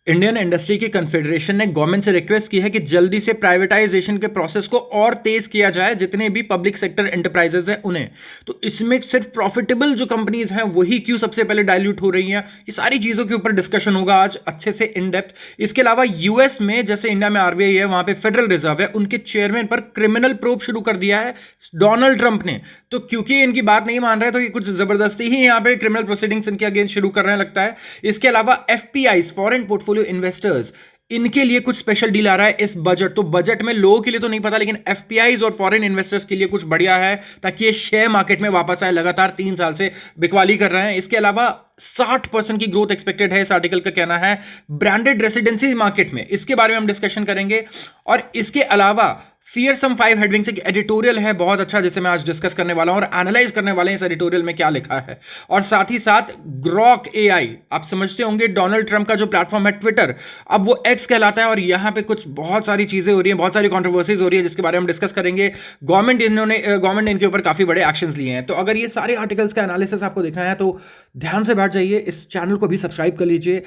Indian industry की confederation ने government से रिक्वेस्ट की है कि जल्दी से प्राइवेटाइजेशन के प्रोसेस को और तेज किया जाए, जितने भी पब्लिक सेक्टर एंटरप्राइजेस हैं उन्हें। तो इसमें सिर्फ प्रॉफिटेबल जो कंपनीज हैं वही क्यों सबसे पहले डाइल्यूट हो रही हैं, ये सारी चीज़ों के ऊपर डिस्कशन होगा आज अच्छे से इन डेप्थ। इसके अलावा यूएस में जैसे इंडिया में आरबीआई है, वहां पे फेडरल रिजर्व है, उनके चेयरमैन पर क्रिमिनल प्रोब शुरू कर दिया है डोनाल्ड ट्रंप ने। तो क्योंकि इनकी बात नहीं मान रहे तो ये कुछ जबरदस्ती ही यहाँ पे क्रिमिनल प्रोसीडिंग्स इनके अगेंस्ट शुरू कर रहे हैं लगता है। इसके अलावा एफपीआई फॉरेन पोर्टफोलियो इन्वेस्टर्स, इनके लिए कुछ स्पेशल डील आ रहा है इस बजट। तो बजट में लोगों के लिए तो नहीं पता, लेकिन एफपीआईज और फॉरेन इन्वेस्टर्स के लिए कुछ बढ़िया है ताकि ये शेयर मार्केट में वापस आए। लगातार 3 साल से बिकवाली कर रहे हैं। इसके अलावा 60% की ग्रोथ एक्सपेक्टेड है, इस आर्टिकल का कहना है। ब्रांडेड रेसिडेंसी मार्केट में, इसके बारे में हम डिस्कशन करेंगे। और इसके अलावा फियरसम 5 हेडविंग्स एक एडिटोरियल है बहुत अच्छा, जिसे मैं आज डिस्कस करने वाला हूं और एनालाइज करने वाले हैं इस एडिटोरियल में क्या लिखा है। और साथ ही साथ ग्रॉक एआई, आप समझते होंगे डोनाल्ड ट्रंप का जो प्लेटफॉर्म है ट्विटर, अब वो एक्स कहलाता है। और यहां पे कुछ बहुत सारी चीजें हो रही हैं, बहुत सारी कंट्रोवर्सीज हो रही है, जिसके बारे में हम डिस्कस करेंगे। गवर्नमेंट ने इनके ऊपर काफी बड़े एक्शंस लिए हैं। तो अगर ये सारे आर्टिकल्स का एनालिसिस आपको देखना है तो ध्यान से बैठ जाइए, इस चैनल को भी सब्सक्राइब कर लीजिए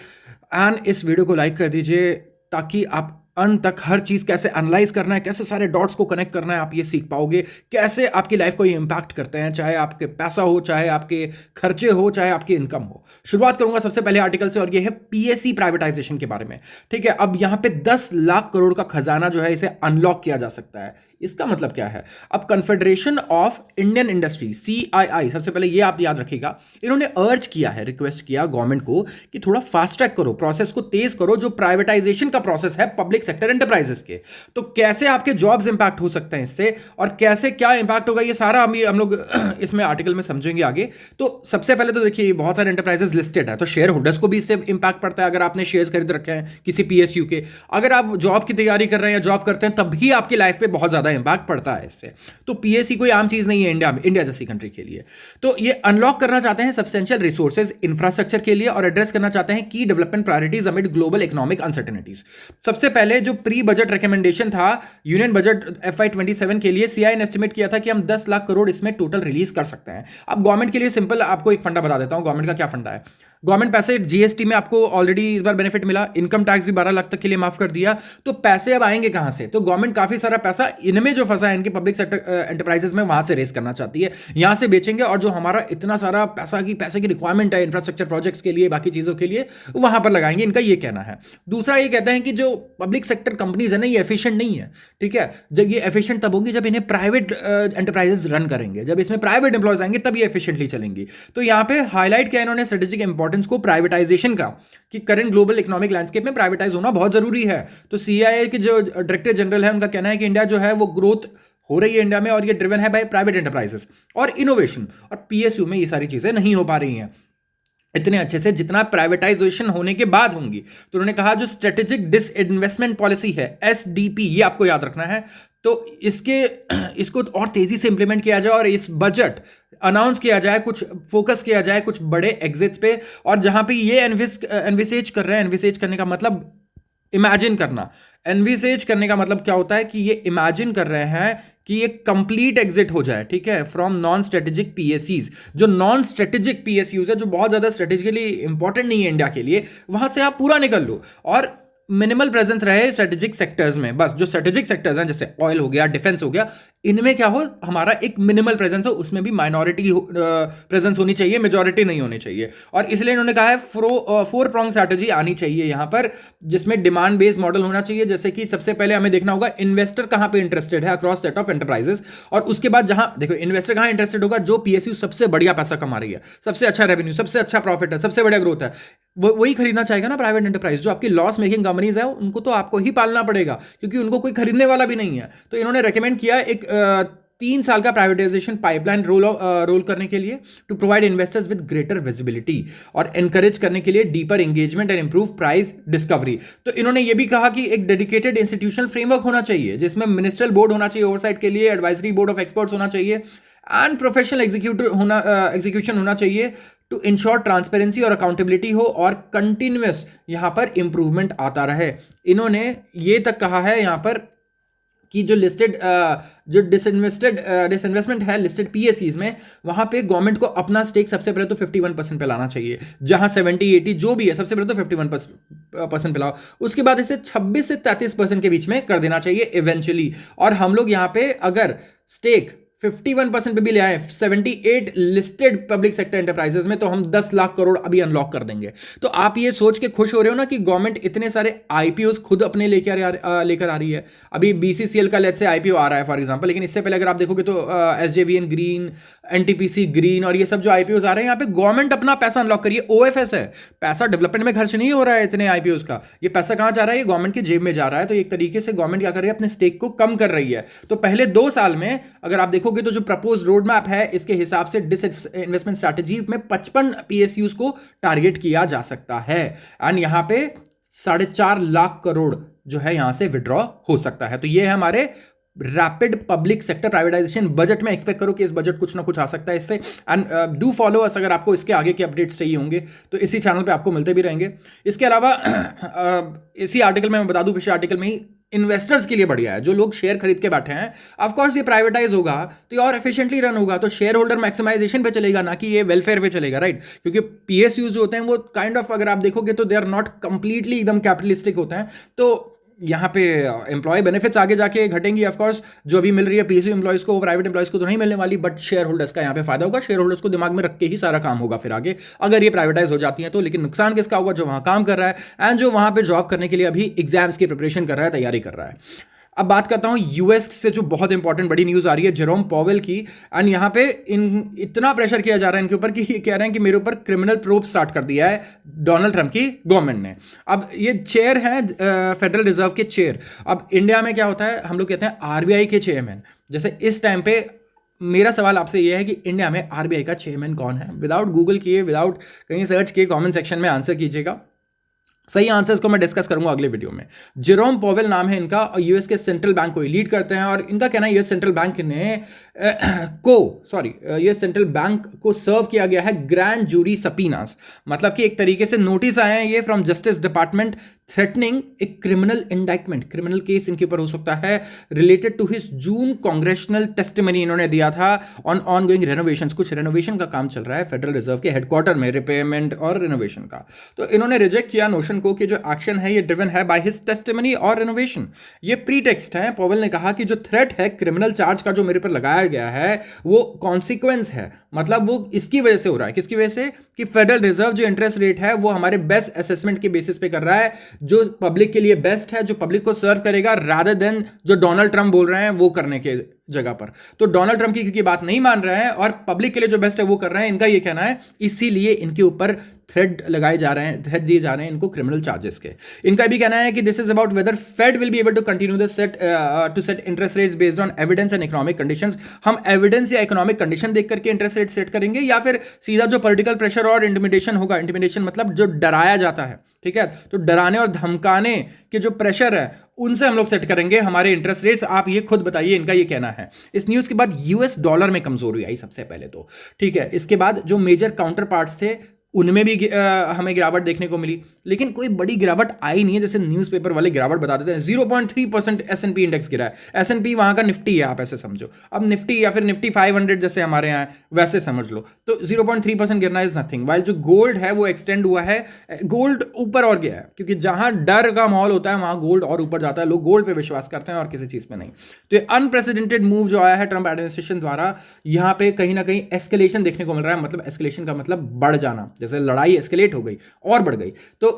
एंड इस वीडियो को लाइक कर दीजिए, ताकि आप अंत तक हर चीज़ कैसे एनालाइज करना है, कैसे सारे डॉट्स को कनेक्ट करना है, आप ये सीख पाओगे। कैसे आपकी लाइफ को ये इंपैक्ट करते हैं, चाहे आपके पैसा हो, चाहे आपके खर्चे हो, चाहे आपकी इनकम हो। शुरुआत करूंगा सबसे पहले आर्टिकल से, और ये है पीएससी प्राइवेटाइजेशन के बारे में। ठीक है, अब यहां पे 10 लाख करोड़ का खजाना जो है इसे अनलॉक किया जा सकता है। इसका मतलब क्या है? अब confederation of Indian industry CII, सबसे पहले ये आप याद रखिएगा, इन्होंने अर्ज किया है, रिक्वेस्ट किया गवर्नमेंट को कि थोड़ा फास्ट ट्रैक करो, प्रोसेस को तेज करो, जो प्राइवेटाइजेशन का प्रोसेस है पब्लिक सेक्टर एंटरप्राइजेस के। तो कैसे आपके जॉब्स इंपैक्ट हो सकते हैं इससे, और कैसे क्या इंपैक्ट होगा, ये सारा हम लोग इसमें आर्टिकल में समझेंगे आगे। तो सबसे पहले तो देखिए, बहुत सारे एंटरप्राइजेस लिस्टेड है, तो शेयर होल्डर्स को भी इससे इंपैक्ट पड़ता है। अगर आपने शेयर्स खरीद रखे हैं किसी पीएसयू के, अगर आप जॉब की तैयारी कर रहे हैं या जॉब करते हैं, तब भी आपकी लाइफ पे बहुत ज्यादा इंपैक्ट पड़ता है इससे। तो पीएससी कोई आम चीज नहीं है इंडिया जैसी कंट्री के लिए। तो ये अनलॉक करना चाहते हैं सब्सटेंशियल रिसोर्सेज इंफ्रास्ट्रक्चर के लिए, और एड्रेस करना चाहते हैं की development priorities amid global economic uncertainties. सबसे पहले जो प्री बजट रिकमेंडेशन था यूनियन बजट FY27 के लिए, सीआई ने एस्टिमेट किया था कि हम 10 लाख करोड़ इसमें टोटल रिलीज कर सकते हैं। अब गवर्नमेंट के लिए सिंपल आपको एक फंडा बता देता हूं, गवर्नमेंट का क्या फंडा है। गवर्नमेंट पैसे जीएसटी में आपको ऑलरेडी इस बार बेनिफिट मिला, इनकम टैक्स भी 12 लाख तक के लिए माफ कर दिया। तो पैसे अब आएंगे कहां से? तो गवर्नमेंट काफी सारा पैसा इनमें जो फंसा है इनके पब्लिक सेक्टर एंटरप्राइजेस में, वहां से रेस करना चाहती है, यहां से बेचेंगे। और जो हमारा इतना सारा पैसे की रिक्वायरमेंट है इंफ्रास्ट्रक्चर प्रोजेक्ट्स के लिए, बाकी चीजों के लिए, वहां पर लगाएंगे, इनका ये कहना है। दूसरा ये कहते हैं कि जो पब्लिक सेक्टर कंपनीज है ना, ये एफिशिएंट नहीं है। ठीक है, जब ये एफिशिएंट तब होंगी जब इन्हें प्राइवेट एंटरप्राइजेस रन करेंगे, जब इसमें प्राइवेट एम्प्लॉयज आएंगे तब ये एफिशिएंटली चलेंगी। तो यहाँ पे हाईलाइट किया इन्होंने स्ट्रेटेजिक इंपॉर्टेंस को प्राइवेटाइजेशन का, कि करंट ग्लोबल इकोनॉमिक लैंडस्केप में प्राइवेटाइज होना बहुत जरूरी है। तो सीआईआई के जो डायरेक्टर जनरल है, उनका कहना है कि इंडिया जो है वो ग्रोथ हो रही है इंडिया में, और ये ड्रिवन है बाय प्राइवेट एंटरप्राइजेस और इनोवेशन। और पीएसयू में ये सारी चीजें नहीं हो पा रही हैं इतने अच्छे से जितना प्राइवेटाइजेशन होने के बाद होंगी। तो उन्होंने कहा जो स्ट्रेटेजिक डिसइन्वेस्टमेंट पॉलिसी है एसडीपी, ये आपको याद रखना है। तो इसको और तेजी से इंप्लीमेंट किया जाए, और इस बजट अनाउंस किया जाए, कुछ फोकस किया जाए कुछ बड़े एग्जिट्स पे। और जहां पे ये एनविसेज कर रहे हैं, एनविसेज करने का मतलब इमेजिन करना, एनविसेज करने का मतलब क्या होता है कि ये इमेजिन कर रहे हैं कि ये कंप्लीट एग्जिट हो जाए, ठीक है, फ्रॉम नॉन स्ट्रेटेजिक पीएससीज। जो नॉन स्ट्रेटेजिक पीएसयूज है, जो बहुत ज्यादा स्ट्रेटेजिकली इंपॉर्टेंट नहीं है इंडिया के लिए, वहां से आप पूरा निकल लो, और मिनिमल प्रेजेंस रहे स्ट्रेटेजिक सेक्टर्स में। बस जो स्ट्रेटेजिक सेक्टर्स हैं, जैसे ऑयल हो गया, डिफेंस हो गया, इनमें क्या हो, हमारा एक मिनिमल प्रेजेंस हो, उसमें भी माइनॉरिटी प्रेजेंस होनी चाहिए, मेजॉरिटी नहीं होनी चाहिए। और इसलिए इन्होंने कहा है 4 prong स्ट्रैटेजी आनी चाहिए यहाँ पर, जिसमें डिमांड बेस्ड मॉडल होना चाहिए। जैसे कि सबसे पहले हमें देखना होगा इन्वेस्टर कहाँ पे इंटरेस्टेड है अक्रॉस सेट ऑफ एंटरप्राइजेस, और उसके बाद जहां देखो इन्वेस्टर कहाँ इंटरेस्टेड होगा, जो पीएसयू सबसे बढ़िया पैसा कमा रही है, सबसे अच्छा रेवेन्यू, सबसे अच्छा प्रॉफिट है, सबसे बढ़िया ग्रोथ है, वही खरीदना चाहेगा ना प्राइवेट एंटरप्राइज। जो आपकी लॉस मेकिंग कंपनीज है उनको तो आपको ही पालना पड़ेगा, क्योंकि उनको कोई खरीदने वाला भी नहीं है। तो इन्होंने रेकमेंड किया एक 3 साल का प्राइवेटाइजेशन पाइपलाइन रोल करने के लिए, to provide investors with greater visibility, और एनकरेज करने के लिए deeper engagement and improve price discovery. तो इन्होंने ये भी कहा कि एक डेडिकेटेड इंस्टीट्यूशनल फ्रेमवर्क होना चाहिए, जिसमें मिनिस्ट्रियल बोर्ड होना चाहिए ओवरसाइट के लिए, एडवाइजरी बोर्ड ऑफ एक्सपर्ट्स होना चाहिए, एंड प्रोफेशनल एग्जीक्यूशन होना चाहिए, टू इंश्योर ट्रांसपेरेंसी और अकाउंटेबिलिटी हो, और कंटिन्यूअस यहाँ पर इंप्रूवमेंट आता रहे। इन्होंने ये तक कहा है यहाँ पर कि जो लिस्टेड जो डिसइन्वेस्टमेंट है लिस्टेड पीएससीज में, वहाँ पे गवर्नमेंट को अपना स्टेक सबसे पहले तो 51% पे लाना चाहिए, जहाँ 70-80 जो भी है सबसे पहले तो 51% पे लाओ, उसके बाद इसे 26 से 33% के बीच में कर देना चाहिए इवेंचुअली। और हम लोग यहाँ पे अगर स्टेक 51% पे भी ले आए 78 लिस्टेड पब्लिक सेक्टर एंटरप्राइजेस में, तो हम 10 लाख करोड़ अभी अनलॉक कर देंगे। तो आप ये सोच के खुश हो रहे हो ना कि गवर्नमेंट इतने सारे आईपीओस खुद अपने लेकर आ रही है। अभी बीसीसीएल का लेट्स से आईपीओ आ रहा है फॉर एग्जांपल, लेकिन इससे पहले अगर आप देखोगे तो एसजेवीएन ग्रीन, एनटीपीसी ग्रीन और ये सब जो आईपीओस आ रहे हैं, यहाँ पे गवर्नमेंट अपना पैसा अनलॉक करिए। ओएफएस है, पैसा डेवलपमेंट में खर्च नहीं हो रहा है इतने आईपीओस का, ये पैसा कहाँ जा रहा है, ये गवर्नमेंट की जेब में जा रहा है। तो एक तरीके से गवर्नमेंट क्या कर रही है, अपने स्टेक को कम कर रही है। तो पहले 2 साल में अगर आप देखोगे तो जो प्रपोज रोड मैप है, इसके हिसाब से डिसइन्वेस्टमेंट स्ट्रैटेजी में 55 पीएसयूज को टारगेट किया जा सकता है। एंड यहां पे 4.5 लाख करोड़ जो है यहां से विड्रॉ हो सकता है। तो ये है हमारे rapid public sector privatisation budget में। एक्सपेक्ट करो कि इस बजट कुछ ना कुछ आ सकता है इससे। एंड डू फॉलो अस, अगर आपको इसके आगे के अपडेट्स चाहिए होंगे तो इसी चैनल पे आपको मिलते भी रहेंगे। इसके अलावा इसी आर्टिकल में मैं बता दूं, पिछले आर्टिकल में ही इन्वेस्टर्स के लिए बढ़िया है, जो लोग शेयर खरीद के बैठे हैं। ऑफ कोर्स ये प्राइवेटाइज होगा तो ये और एफिशिएंटली रन होगा, तो शेयर होल्डर मैक्सिमाइजेशन पे चलेगा, ना कि ये वेलफेयर पे चलेगा, राइट। क्योंकि पीएसयूज जो होते हैं वो काइंड ऑफ, अगर आप देखोगे तो दे आर नॉट कंप्लीटली एकदम कैपिटलिस्टिक होते हैं। तो यहाँ पे एम्प्लॉय बेनिफिट्स आगे जाके घटेंगी। ऑफ कोर्स जो भी मिल रही है पीएसयू एम्प्लॉयज को, प्राइवेट एम्प्लॉयज को तो नहीं मिलने वाली, बट शेयर होल्डर्स का यहाँ पे फायदा होगा। शेयर होल्डर्स को दिमाग में रख के ही सारा काम होगा फिर आगे, अगर ये प्राइवेटाइज हो जाती है तो। लेकिन नुकसान किसका होगा, जो वहाँ काम कर रहा है एंड जो वहाँ पे जॉब करने के लिए अभी एग्जाम्स की प्रिपरेशन कर रहा है, तैयारी कर रहा है। अब बात करता हूं यूएस से जो बहुत इंपॉर्टेंट बड़ी न्यूज़ आ रही है जेरोम पॉवेल की। एंड यहाँ पे इतना प्रेशर किया जा रहा है इनके ऊपर कि ये कह रहे हैं कि मेरे ऊपर क्रिमिनल प्रोब स्टार्ट कर दिया है डोनाल्ड ट्रंप की गवर्नमेंट ने। अब ये चेयर है फेडरल रिजर्व के चेयर। अब इंडिया में क्या होता है, हम लोग कहते हैं आरबीआई के चेयरमैन। जैसे इस टाइम पे मेरा सवाल आपसे यह है कि इंडिया में आरबीआई का चेयरमैन कौन है? विदाउट गूगल किए, विदाउट कहीं सर्च किए, कॉमेंट सेक्शन में आंसर कीजिएगा। सही आंसर्स को मैं डिस्कस करूंगा अगले वीडियो में। जेरोम पॉवेल नाम है इनका और यूएस के सेंट्रल बैंक को लीड करते हैं। और इनका कहना है यूएस सेंट्रल बैंक ने यूएस सेंट्रल बैंक को सर्व किया गया है ग्रैंड जूरी सबीनास, मतलब कि एक तरीके से नोटिस आए हैं ये from justice department threatening a criminal indictment, criminal case इनके ऊपर हो सकता है related to his June congressional testimony इन्होंने दिया था ऑन ऑनगोइंग रेनोवेशंस। कुछ रेनोवेशन का काम चल रहा है फेडरल रिजर्व के हेडक्वार्टर में, रिपेयरमेंट और रेनोवेशन का। तो इन्होंने रिजेक्ट किया नोशन को कि जो एक्शन है ये ड्रिवन है बाय हिज टेस्टिमनी और रेनोवेशन। ये प्रीटेक्स्ट है। पॉवेल ने कहा कि जो थ्रेट है क्रिमिनल चार्ज का जो मेरे पर लगाया गया है वो कॉन्सिक्वेंस है, मतलब वो इसकी वजह से हो रहा है। किसकी वजह से? कि फेडरल रिजर्व जो इंटरेस्ट रेट है वो हमारे बेस्ट असेसमेंट के बेसिस पे कर रहा है, जो पब्लिक के लिए बेस्ट है, जो पब्लिक को सर्व करेगा, रादर देन जो डोनाल्ड ट्रंप बोल रहे हैं वो करने के जगह पर। तो डोनाल्ड ट्रंप की क्योंकि बात नहीं मान रहे हैं और पब्लिक के लिए जो बेस्ट है वो कर रहे हैं, इनका ये कहना है, इसीलिए इनके ऊपर थ्रेड लगाए जा रहे हैं, थ्रेड दिए जा रहे हैं इनको क्रिमिनल चार्जेस के। इनका भी कहना है कि this is about whether Fed will be able to continue the set interest rates based on evidence and economic conditions. हम एविडेंस या इकोनॉमिक कंडीशन देख करके इंटरेस्ट रेट सेट करेंगे, या फिर सीधा जो पॉलिटिकल प्रेशर और इंटिमिडेशन होगा, इंटिमिडेशन मतलब जो डराया जाता है, ठीक है, तो डराने और धमकाने के जो प्रेशर है उनसे हम लोग सेट करेंगे हमारे इंटरेस्ट रेट्स। आप ये खुद बताइए, इनका ये कहना है। इस न्यूज़ के बाद यूएस डॉलर में कमजोरी आई सबसे पहले तो, ठीक है। इसके बाद जो मेजर काउंटर पार्ट्स थे उनमें भी हमें गिरावट देखने को मिली, लेकिन कोई बड़ी गिरावट आई नहीं है जैसे न्यूज़पेपर वाले गिरावट बता देते हैं। 0.3% S&P इंडेक्स गिरा है। S&P वहाँ का निफ्टी है, आप ऐसे समझो। अब निफ्टी या फिर निफ्टी 500 जैसे हमारे यहाँ वैसे समझ लो, तो 0.3% गिरना इज नथिंग। वाइल जो गोल्ड है वो एक्सटेंड हुआ है, गोल्ड ऊपर और गया है, क्योंकि जहाँ डर का माहौल होता है वहाँ गोल्ड और ऊपर जाता है, लोग गोल्ड पे विश्वास करते हैं और किसी चीज़ पे नहीं। तो ये अनप्रेसिडेंटेड मूव जो आया है ट्रंप एडमिनिस्ट्रेशन द्वारा, यहाँ पे कहीं ना कहीं एस्केलेशन देखने को मिल रहा है। मतलब एस्केलेशन का मतलब बढ़ जाना, जैसे लड़ाई एस्केलेट हो गई और बढ़ गई। तो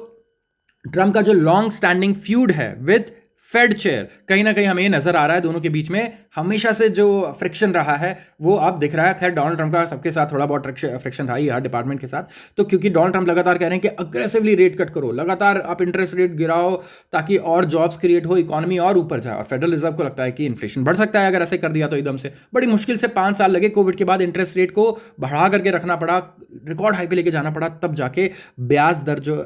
ट्रंप का जो लॉन्ग स्टैंडिंग फ्यूड है विद फेड चेयर, कहीं ना कहीं हमें ये नजर आ रहा है दोनों के बीच में हमेशा से जो फ्रिक्शन रहा है वो अब दिख रहा है। खैर डोनाल्ड ट्रंप का सबके साथ थोड़ा बहुत फ्रिक्शन रहा ही हर डिपार्टमेंट के साथ, तो क्योंकि डोनाल्ड ट्रंप लगातार कह रहे हैं कि अग्रेसिवली रेट कट करो, लगातार आप इंटरेस्ट रेट गिराओ ताकि और जॉब्स क्रिएट हो, इकोनॉमी और ऊपर जाए। और फेडरल रिजर्व को लगता है कि इन्फ्लेशन बढ़ सकता है अगर ऐसे कर दिया तो एकदम से। बड़ी मुश्किल से 5 साल लगे, कोविड के बाद इंटरेस्ट रेट को बढ़ा करके रखना पड़ा, रिकॉर्ड हाई पे लेके जाना पड़ा, तब जाके ब्याज दर जो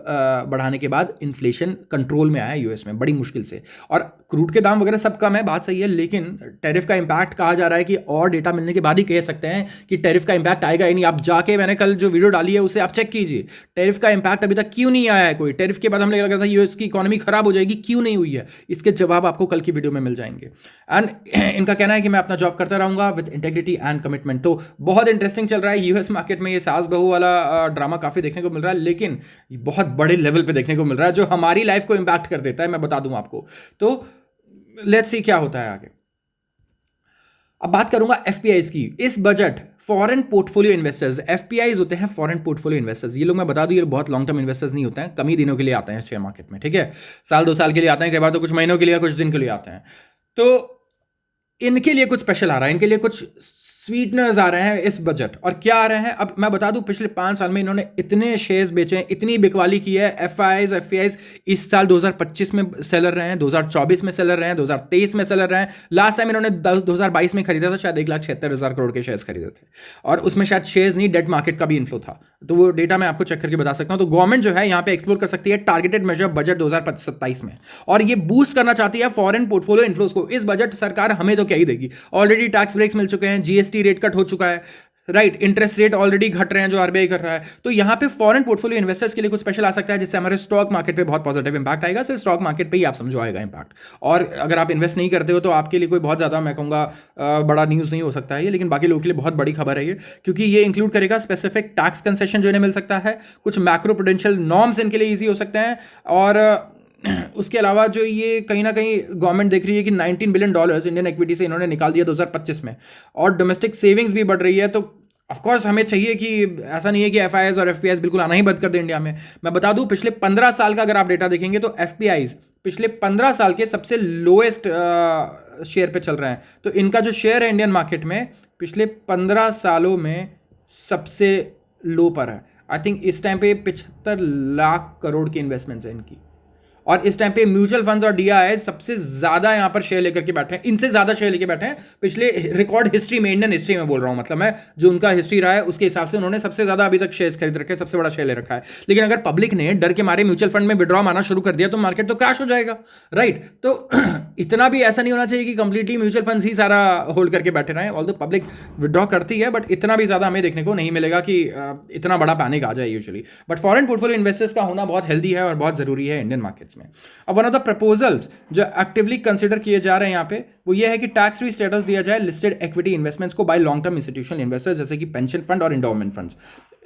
बढ़ाने के बाद इन्फ्लेशन कंट्रोल में आया यूएस में बड़ी मुश्किल से। और क्रूड के दाम वगैरह सब कम है, बात सही है, लेकिन टैरिफ टैरिफ का इम्पैक्ट कहा जा रहा है कि और डेटा मिलने के बाद ही कह सकते हैं कि टैरिफ का इम्पैक्ट आएगा या नहीं। आप जाके, मैंने कल जो वीडियो डाली है उसे आप चेक कीजिए, टैरिफ का इम्पैक्ट अभी तक क्यों नहीं आया है कोई। टैरिफ के बाद हमें लग रहा था यूएस की इकोनॉमी खराब हो जाएगी, क्यों नहीं हुई है, इसके जवाब आपको कल की वीडियो में मिल जाएंगे। एंड इनका कहना है कि मैं अपना जॉब करता रहूंगा विद इंटेग्रिटी एंड कमिटमेंट। तो बहुत इंटरेस्टिंग चल रहा है यूएस मार्केट में, ये सास बहू वाला ड्रामा काफी देखने को मिल रहा है, लेकिन बहुत बड़े लेवल पे देखने को मिल रहा है जो हमारी लाइफ को इम्पैक्ट कर देता है, मैं बता दूं आपको। तो लेट्स सी क्या होता है आगे। अब बात करूंगा एफपीआईज की। इस बजट फॉरेन पोर्टफोलियो इन्वेस्टर्स, एफपीआईज होते हैं फॉरेन पोर्टफोलियो इन्वेस्टर्स। ये लोग, मैं बता दूं, ये बहुत लॉन्ग टर्म इन्वेस्टर्स नहीं होते हैं, कम ही दिनों के लिए आते हैं शेयर मार्केट में, ठीक है। साल 2 साल के लिए आते हैं, कई बार तो कुछ महीनों के लिए, कुछ दिन के लिए आते हैं। तो इनके लिए कुछ स्पेशल आ रहा है, इनके लिए कुछ स्वीटनर्स आ रहे हैं इस बजट। और क्या आ रहे हैं, अब मैं बता दूं, पिछले 5 साल में इन्होंने इतने शेयर्स बेचे हैं, इतनी बिकवाली की है। एफआईआईज इस साल 2025 में सेलर रहे हैं, 2024 में सेलर रहे हैं, 2023 में सेलर रहे हैं। लास्ट टाइम इन्होंने 2022 में खरीदा था, शायद 1,76,000 करोड़ के शेयर्स खरीदे थे, और उसमें शायद शेयर्स नहीं, डेट मार्केट का भी इन्फ्लो था। तो वो डेटा मैं आपको चेक करके बता सकता हूं। तो गवर्नमेंट जो है यहाँ पे एक्सप्लोर कर सकती है टारगेटेड मेजर बजट 2027 में, और ये बूस्ट करना चाहती है फॉरेन पोर्टफोलियो इन्फ्लोज को। इस बजट सरकार हमें तो क्या ही देगी, ऑलरेडी टैक्स ब्रेक्स मिल चुके हैं, जीएसटी रेट कट हो चुका है, राइट, इंटरेस्ट रेट ऑलरेडी घट रहे हैं जो आरबीआई कर रहा है। तो यहां पे फॉरेन पोर्टफोलियो इन्वेस्टर्स के लिए कुछ स्पेशल आ सकता है, जिससे हमारे स्टॉक मार्केट पे बहुत पॉजिटिव इंपैक्ट आएगा। सिर्फ स्टॉक मार्केट पे ही आप समझो आएगा इंपैक्ट, और अगर आप इन्वेस्ट नहीं करते हो तो आपके लिए कोई बहुत ज़्यादा, मैं कहूँगा, बड़ा न्यूज़ नहीं हो सकता है ये, लेकिन बाकी लोगों के लिए बहुत बड़ी खबर है ये, क्योंकि ये इंक्लूड करेगा स्पेसिफिक टैक्स कंसेशन जो इन्हें मिल सकता है, कुछ मैक्रो प्रूडेंशियल नॉर्म्स इनके लिए ईजी हो सकते हैं, और उसके अलावा जो ये कहीं ना कहीं गवर्नमेंट देख रही है कि $19 बिलियन इंडियन इक्विटी से इन्होंने निकाल दिया 2025 में, और डोमेस्टिक सेविंग्स भी बढ़ रही है। तो ऑफकोर्स हमें चाहिए कि ऐसा नहीं है कि एफआईआईज और एफपीआईज बिल्कुल आना ही बंद कर दें इंडिया में। मैं बता दूं, पिछले 15 साल का अगर आप डेटा देखेंगे तो एफपीआईज पिछले 15 साल के सबसे लोएस्ट शेयर पे चल रहे हैं। तो इनका जो शेयर है इंडियन मार्केट में पिछले 15 सालों में सबसे लो पर है। आई थिंक इस टाइम पे 75 लाख करोड़ की इन्वेस्टमेंट्स है इनकी, और इस टाइम पे म्यूचुअल फंड्स और डीआई सबसे ज्यादा यहां पर शेयर लेकर के बैठे हैं, इनसे ज्यादा शेयर लेके बैठे हैं पिछले रिकॉर्ड हिस्ट्री में, इंडियन हिस्ट्री में बोल रहा हूं, मतलब मैं जो उनका हिस्ट्री रहा है उसके हिसाब से उन्होंने सबसे ज्यादा अभी तक शेयर खरीद रखे हैं, सबसे बड़ा शेयर ले रखा है। लेकिन अगर पब्लिक ने डर के मारे म्यूचुअल फंड में विड्रॉ मारना शुरू कर दिया तो मार्केट तो क्रैश हो जाएगा, राइट। तो इतना भी ऐसा नहीं होना चाहिए कि कंप्लीटली म्यूचुअल फंड्स ही सारा होल्ड करके बैठे रहे। ऑल्दो पब्लिक विड्रॉ करती है, बट इतना भी ज्यादा हमें देखने को नहीं मिलेगा कि इतना बड़ा पैनिक आ जाए usually. But foreign portfolio investors का होना बहुत हेल्दी है और बहुत जरूरी है इंडियन मार्केट्स में। अब वन ऑफ द प्रपोजल्स जो एक्टिवली कंसिडर किए जा रहे हैं यहाँ पे वो ये है कि टैक्स फ्री स्टेटस दिया जाए लिस्टेड इक्विटी इन्वेस्टमेंट्स को by long term institutional investors, जैसे कि पेंशन फंड और एंडोमेंट फंड्स।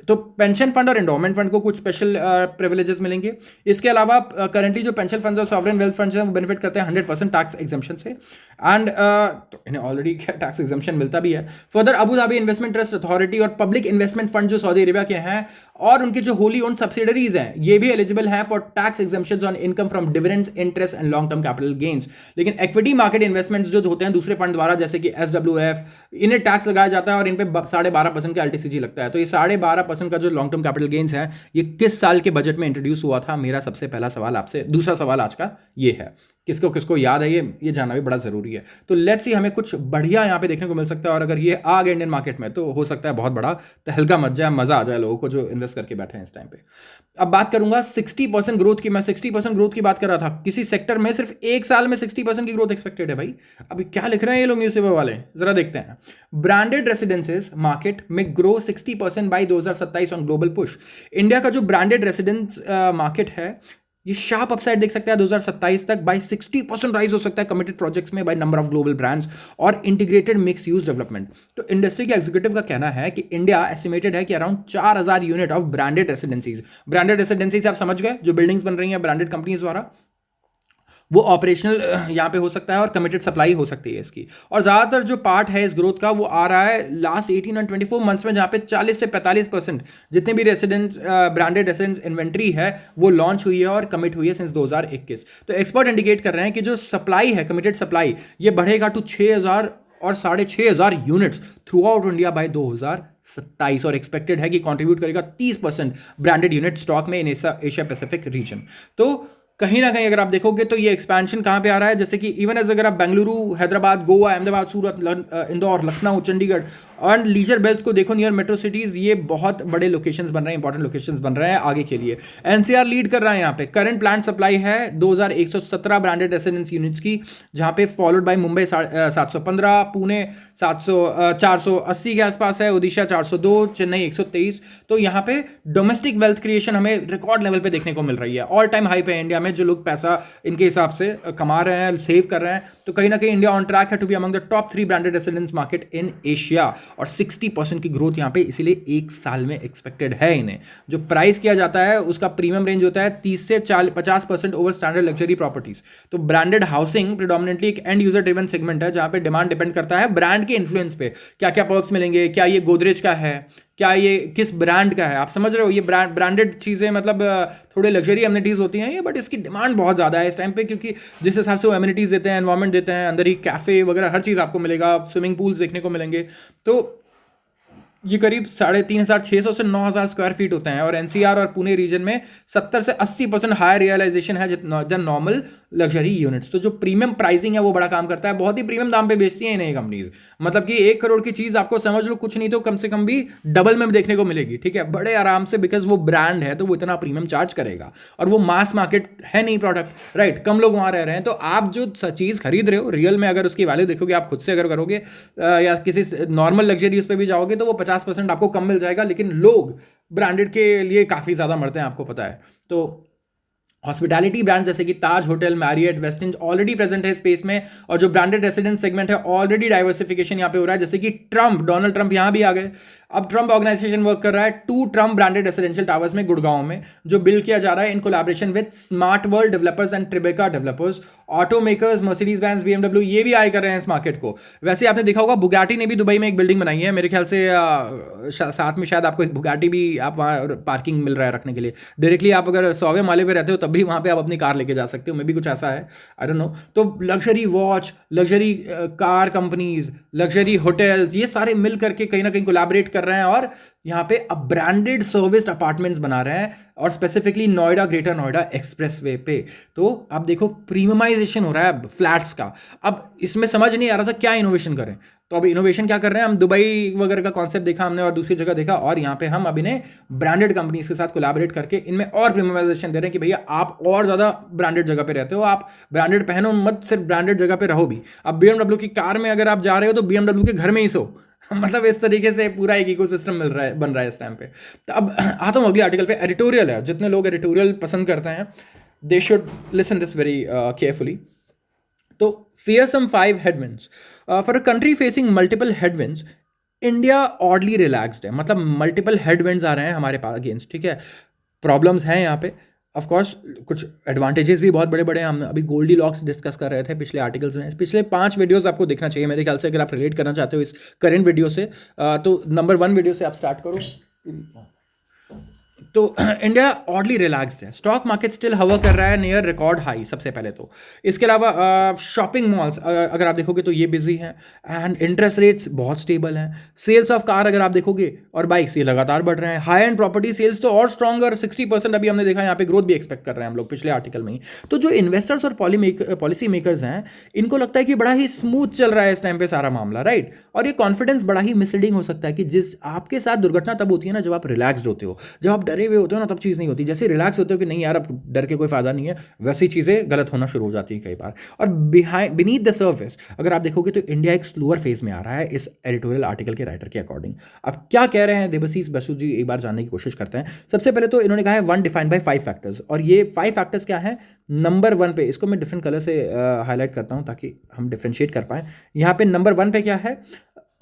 तो पेंशन फंड और एंडोमेंट फंड को कुछ स्पेशल प्रिविलेजेस मिलेंगे। इसके अलावा करंटली जो पेंशन फंड्स और सॉवरेन वेल्थ फंड्स हैं वो बेनिफिट करते हैं 100% टैक्स एग्जम्पशन से, एंड तो इन्हें ऑलरेडी टैक्स एग्जम्पशन मिलता भी है। Further Abu Dhabi investment trust authority और पब्लिक इन्वेस्टमेंट फंड जो सऊदी अरेबिया के हैं और उनके जो होली ओन सब्सिडरीज हैं ये भी एलिजिबल हैं for tax exemptions on income from dividends, interest and long term capital gains. लेकिन इक्विटी मार्केट इन्वेस्टमेंट्स जो होते हैं दूसरे फंड द्वारा, जैसे कि SWF, इन्हें टैक्स लगाया जाता है और इन पे 12.5% का LTCG लगता है। तो ये 12.5% का जो लॉन्ग टर्म कैपिटल गेन्स है ये किस साल के बजट में इंट्रोड्यूस हुआ था? मेरा सबसे पहला सवाल आपसे, दूसरा सवाल आज का ये है, किसको किसको याद है ये जानना भी बड़ा जरूरी है। तो लेट्स सी हमें कुछ बढ़िया यहाँ पे देखने को मिल सकता है, और अगर ये आ गए इंडियन मार्केट में तो हो सकता है बहुत बड़ा तहलका मच जाए, मजा आ जाए लोगों को जो इन्वेस्ट करके बैठे हैं इस टाइम पे। अब बात करूंगा 60% ग्रोथ की। मैं 60% ग्रोथ की बात कर रहा था, किसी सेक्टर में सिर्फ एक साल में 60% की ग्रोथ एक्सपेक्टेड है भाई। अभी क्या लिख रहे हैं ये लोग न्यूज़पेपर वाले, जरा देखते हैं। ब्रांडेड रेसिडेंसेज मार्केट में grow 60% by 2027 on global push. India का जो ब्रांडेड रेसिडेंस मार्केट है ये शार्प अपसाइड देख सकते हैं 2027 तक बाय 60% राइज हो सकता है कमिटेड प्रोजेक्ट्स में by number of global brands और इंटीग्रेटेड मिक्स यूज डेवलपमेंट। तो इंडस्ट्री के एग्जीक्यूटिव का कहना है कि इंडिया एस्टिमेटेड है कि around 4000 unit of branded residencies आप समझ गए, जो बिल्डिंग्स बन रही हैं ब्रांडेड कंपनीज द्वारा, वो ऑपरेशनल यहाँ पे हो सकता है और कमिटेड सप्लाई हो सकती है इसकी। और ज़्यादातर जो पार्ट है इस ग्रोथ का वो आ रहा है लास्ट 18 और 24 मंथ्स में, जहाँ पे 40 से 45% जितने भी रेसिडेंस ब्रांडेड रेसिडेंस इन्वेंट्री है वो लॉन्च हुई है और कमिट हुई है सिंस 2021। तो एक्सपर्ट इंडिकेट कर रहे हैं कि जो सप्लाई है, कमिटेड सप्लाई, ये बढ़ेगा टू 6000 और 6500 units through out India by 2027, और एक्सपेक्टेड है कि कंट्रीब्यूट करेगा 30% ब्रांडेड यूनिट स्टॉक में इन एशिया पैसिफिक रीजन। तो कहीं ना कहीं अगर आप देखोगे तो ये एक्सपेंशन कहाँ पे आ रहा है, जैसे कि इवन एज अगर आप बेंगलुरु, हैदराबाद, गोवा, अहमदाबाद, सूरत, इंदौर, लखनऊ, चंडीगढ़ और लीजर बेल्ट्स को देखो नियर मेट्रो सिटीज़, ये बहुत बड़े लोकेशंस बन रहे हैं, इंपॉर्टेंट लोकेशंस बन रहे हैं आगे के लिए। एनसीआर लीड कर रहा है यहाँ पे। करंट प्लांट सप्लाई है 2117 ब्रांडेड रेसिडेंस यूनिट्स की, जहाँ पे फॉलोड बाय मुंबई 715, पुणे 480 के आसपास है, उड़ीसा 402, चेन्नई 123। तो यहाँ पे डोमेस्टिक वेल्थ क्रिएशन हमें रिकॉर्ड लेवल पे देखने को मिल रही है। ऑल टाइम हाई पे इंडिया में जो लोग पैसा इनके हिसाब से कमा रहे हैं, सेव कर रहे हैं, तो कहीं ना कहीं इंडिया ऑन ट्रैक है to be among the top 3 branded residence market in Asia. और 60% की ग्रोथ यहाँ पे इसीलिए एक साल में एक्सपेक्टेड है इन्हें। जो प्राइस किया जाता है उसका प्रीमियम रेंज होता है 30 से 50% ओवर स्टैंडर्ड लग्जरी प्रॉपर्टीज। तो ब्रांडेड हाउसिंग प्रिडोमिनेटली एक एंड यूजर ड्रिवन सेगमेंट है, जहां पे डिमांड डिपेंड करता है ब्रांड के इन्फ्लुएंस पे, क्या क्या पर्क्स मिलेंगे, क्या ये गोदरेज का है, क्या ये किस ब्रांड का है। आप समझ रहे हो, ये ब्रांडेड चीज़ें मतलब थोड़े लग्जरी एमिनिटीज़ होती हैं ये, बट इसकी डिमांड बहुत ज़्यादा है इस टाइम पे, क्योंकि जिस हिसाब से वो एमिनिटीज़ देते हैं, एनवायरमेंट देते हैं, अंदर ही कैफ़े वगैरह हर चीज़ आपको मिलेगा, स्विमिंग पूल्स देखने को मिलेंगे। तो ये करीब 3,600 से 9,000 स्क्वायर फीट होते हैं। और एनसीआर और पुणे रीजन में 70 से 80% हायर रियलाइजेशन है देन नॉर्मल लग्जरी यूनिट्स। तो जो प्रीमियम प्राइसिंग है वो बड़ा काम करता है, बहुत ही प्रीमियम दाम पे बेचती हैं इन्हें कंपनीज। मतलब कि 1 करोड़ की चीज़ आपको समझ लो कुछ नहीं तो कम से कम भी डबल में देखने को मिलेगी, ठीक है, बड़े आराम से, बिकॉज वो ब्रांड है तो वो इतना प्रीमियम चार्ज करेगा। और वो मास मार्केट है नहीं प्रोडक्ट, राइट, कम लोग वहाँ रह रहे हैं। तो आप जो चीज़ खरीद रहे हो रियल में अगर उसकी वैल्यू देखोगे आप खुद से अगर करोगे या किसी नॉर्मल लग्जरी उस पर भी जाओगे तो वो 50% आपको कम मिल जाएगा। लेकिन लोग ब्रांडेड के लिए काफ़ी ज़्यादा मरते हैं, आपको पता है। तो हॉस्पिटैलिटी ब्रांड जैसे कि ताज होटल, मैरियट, वेस्टिंज ऑलरेडी प्रेजेंट है स्पेस में। और जो ब्रांडेड रेसिडेंस सेगमेंट है ऑलरेडी डाइवर्सिफिकेशन यहाँ पे हो रहा है, जैसे कि डोनाल्ड ट्रंप यहाँ भी आ गए। अब ट्रंप ऑर्गेनाइजेशन वर्क कर रहा है 2 ट्रंप ब्रांडेड रेसिडेंशियल टावर्स में गुड़गांव में, जो बिल्ड किया जा रहा है in collaboration with smart world developers and Tribeca developers. Auto makers Mercedes Benz, BMW ये भी आए कर रहे हैं इस मार्केट को। वैसे आपने देखा होगा बुगाटी ने भी दुबई में एक बिल्डिंग बनाई है, मेरे ख्याल से साथ में शायद आपको एक बुगाटी भी आप वहाँ पार्किंग मिल रहा है रखने के लिए। डायरेक्टली आप अगर 100वें माले पे रहते हो तब भी वहाँ पे आप अपनी कार लेके जा सकते हो, मे भी कुछ ऐसा है, आई डोंट नो। तो luxury watch, luxury car companies, luxury hotels, ये सारे मिल करके कहीं ना कहीं कोलैबोरेट कर रहे हैं और यहाँ पे अब ब्रांडेड सर्विस्ड अपार्टमेंट्स बना रहे हैं, और specifically Noida, greater Noida expressway पे। तो आप देखो प्रीमियमाइजेशन हो रहा है फ्लैट्स का। अब इसमें समझ नहीं आ रहा था क्या इनोवेशन करें, तो अब इनोवेशन क्या कर रहे हैं हम, दुबई वगैरह का कॉन्सेप्ट देखा हमने और दूसरी जगह देखा, और यहाँ पे हम अब इन्हें ब्रांडेड कंपनीज के साथ कोलैबोरेट करके इनमें और प्रीमियमाइजेशन दे रहे हैं कि भैया आप और ज़्यादा ब्रांडेड जगह पे रहते हो, आप ब्रांडेड पहनो मत, सिर्फ ब्रांडेड जगह पे रहो भी। अब बीएमडब्ल्यू की कार में अगर आप जा रहे हो तो बीएमडब्ल्यू के घर में ही सो मतलब इस तरीके से पूरा एक इकोसिस्टम मिल रहा है, बन रहा है इस टाइम पे। तो अब आता हूँ अगले आर्टिकल पे। एडिटोरियल है, जितने लोग एडिटोरियल पसंद करते हैं they should listen this very carefully. तो fearsome 5 headwinds for a country facing multiple headwinds, India oddly relaxed है। मतलब मल्टीपल हेडविंड्स आ रहे हैं हमारे पास अगेंस्ट, ठीक है, प्रॉब्लम्स हैं यहाँ पे। ऑफ कोर्स कुछ एडवांटेजेस भी बहुत बड़े बड़े हैं। हम अभी गोल्डी लॉक्स डिस्कस कर रहे थे पिछले आर्टिकल्स में। पिछले 5 वीडियोस आपको देखना चाहिए मेरे ख्याल से, अगर आप रिलेट करना चाहते हो इस करेंट वीडियो से। तो नंबर 1 वीडियो से आप स्टार्ट करो। तो इंडिया ऑडली रिलैक्सड है, स्टॉक मार्केट स्टिल हवा कर रहा है नियर रिकॉर्ड हाई सबसे पहले तो। इसके अलावा शॉपिंग मॉल्स अगर आप देखोगे तो ये बिजी हैं, एंड इंटरेस्ट रेट्स बहुत स्टेबल हैं। सेल्स ऑफ कार अगर आप देखोगे और बाइक्स ये लगातार बढ़ रहे हैं। हाई एंड प्रॉपर्टी सेल्स तो और स्ट्रॉन्गर 60% अभी हमने देखा, यहाँ पे ग्रोथ भी एक्सपेक्ट कर रहे हैं हम लोग पिछले आर्टिकल में ही। तो जो इन्वेस्टर्स और पॉलिसी मेकर्स हैं इनको लगता है कि बड़ा ही स्मूथ चल रहा है इस टाइम पे सारा मामला, राइट। और ये कॉन्फिडेंस बड़ा ही मिसलीडिंग हो सकता है कि जिस आपके साथ दुर्घटना तब होती है ना जब आप रिलैक्सड होते हो, जब आप डरे हुए होते हो ना तब चीज़ नहीं होती। जैसे रिलैक्स होते हो कि नहीं यार अब डर के कोई फायदा नहीं है, वैसी चीज़ें गलत होना शुरू हो जाती है कई बार। और बीनीथ द सर्फेस अगर आप देखोगे तो इंडिया एक स्लोअर फेज में आ रहा है इस एडिटोरियल आर्टिकल के राइटर के अकॉर्डिंग। अब क्या कह रहे हैं देबशीष बसु जी, एक बार जानने की कोशिश करते हैं। सबसे पहले तो इन्होंने कहा है 1 डिफाइंड बाय 5 फैक्टर्स, और ये 5 फैक्टर्स क्या है। नंबर 1 पे, इसको मैं डिफरेंट कलर से हाईलाइट करता हूँ ताकि हम डिफ्रेंशिएट कर पाएँ। यहाँ पे नंबर 1 पे क्या है,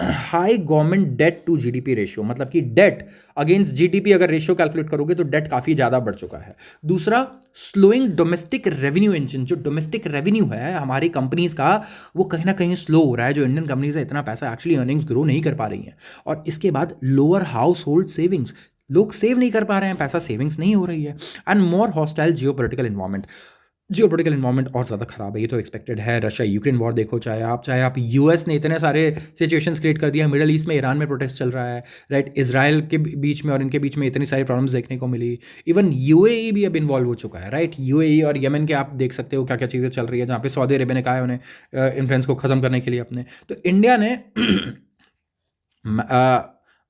high government debt to GDP ratio, मतलब कि डेट अगेंस्ट जीडीपी अगर रेशियो कैलकुलेट करोगे तो डेट काफ़ी ज़्यादा बढ़ चुका है। दूसरा, स्लोइंग डोमेस्टिक रेवेन्यू इंजन, जो डोमेस्टिक रेवेन्यू है हमारी कंपनीज का वो कहीं ना कहीं स्लो हो रहा है। जो इंडियन कंपनीज है इतना पैसा एक्चुअली अर्निंग्स ग्रो नहीं कर पा रही हैं। और इसके बाद लोअर हाउस होल्ड सेविंग्स, लोग सेव नहीं कर पा रहे हैं, पैसा सेविंग्स नहीं हो रही है। And more hostile geopolitical environment. Geopolitical environment और ज़्यादा ख़राब है, ये तो एक्सपेक्टेड है। रशिया यूक्रेन वॉर देखो, चाहे आप यूएस ने इतने सारे सिचुएशंस क्रिएट कर दिया, मिडल ईस्ट में ईरान में प्रोटेस्ट चल रहा है, राइट, इजराइल के बीच में और इनके बीच में इतनी सारी प्रॉब्लम्स देखने को मिली। इवन यूएई भी अब इन्वॉल्व हो चुका है, राइट। यूएई और यमन के आप देख सकते हो क्या क्या चीज़ें चल रही है, जहाँ पे सऊदी अरेबिया ने कहा है उन्हें इन्फ्लुएंस को ख़त्म करने के लिए अपने। तो इंडिया ने